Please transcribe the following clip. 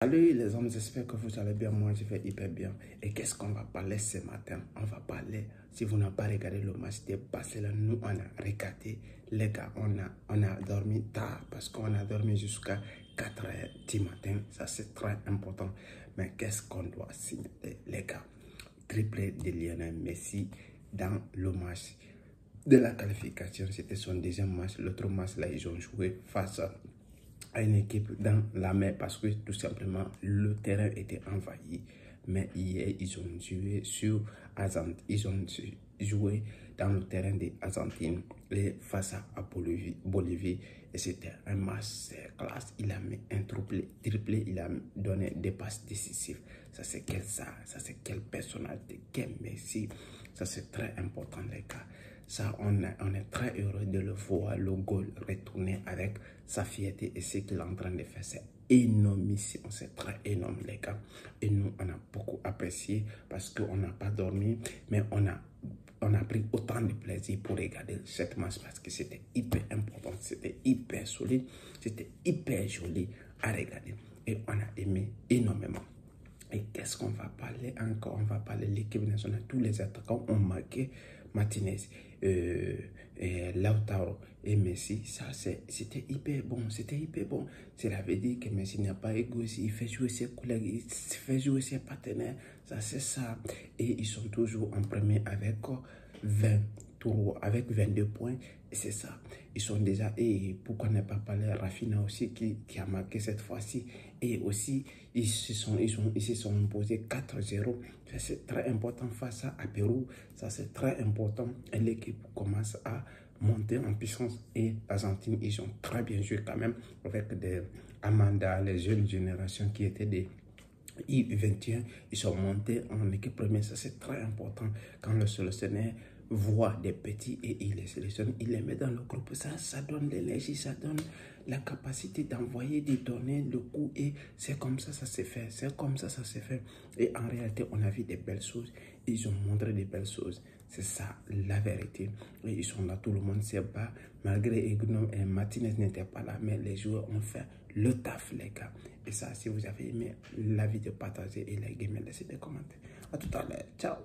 Salut les hommes, j'espère que vous allez bien. Moi, je vais hyper bien. Et qu'est-ce qu'on va parler ce matin? On va parler, si vous n'avez pas regardé le match de Barcelone, nous on a regardé. Les gars, on a dormi tard parce qu'on a dormi jusqu'à 4 heures du matin. Ça, c'est très important. Mais qu'est-ce qu'on doit signaler, les gars? Triplé de Lionel Messi dans le match de la qualification. C'était son deuxième match. L'autre match, là, ils ont joué face à une équipe dans la mer parce que tout simplement le terrain était envahi. Mais hier, ils ont joué sur Argentine. Ils ont joué dans le terrain de l'Argentine face à Bolivie. Et c'était un match classe. Il a mis un triplé, il a donné des passes décisives. Ça, c'est quel ça? Ça, c'est quelle personnalité? Quel Messi? Ça, c'est très important, les gars. Ça, on est très heureux de le voir, le goal retourner avec sa fierté et ce qu'il est en train de faire. C'est énormissime, c'est très énorme, les gars. Et nous, on a beaucoup apprécié parce qu'on n'a pas dormi, mais on a pris autant de plaisir pour regarder cette match parce que c'était hyper important, c'était hyper solide, c'était hyper joli à regarder. Et on a aimé énormément. Et qu'est-ce qu'on va parler encore? On va parler de l'équipe nationale. Tous les attaquants ont marqué. Martinez, Lautaro et Messi. Ça, c'était hyper bon. C'était hyper bon. Cela veut dire que Messi n'a pas égoïste. Il fait jouer ses collègues, il fait jouer ses partenaires. Ça, c'est ça. Et ils sont toujours en premier avec 22 points. Et c'est ça. Ils sont déjà. Et pourquoi ne pas parler Rafinha aussi qui a marqué cette fois-ci. Et aussi, ils se sont imposés 4-0. C'est très important face à Pérou. Ça, c'est très important. Et l'équipe commence à monter en puissance. Et l'Argentine, ils ont très bien joué quand même avec des Amanda, les jeunes générations qui étaient des I21. Ils sont montés en équipe première. Ça, c'est très important quand le sélectionneur voit des petits et il les sélectionne, il les met dans le groupe. Ça donne l'énergie, ça donne la capacité d'envoyer des données, le coup, et c'est comme ça se fait. C'est comme ça se fait. Et en réalité, on a vu des belles choses. Ils ont montré des belles choses. C'est ça, la vérité. Et ils sont là, tout le monde sait pas. Malgré Egnom et Martinez n'étaient pas là, mais les joueurs ont fait le taf, les gars. Et ça, si vous avez aimé la vidéo, partagez et likez, mais laissez des commentaires. À tout à l'heure. Ciao.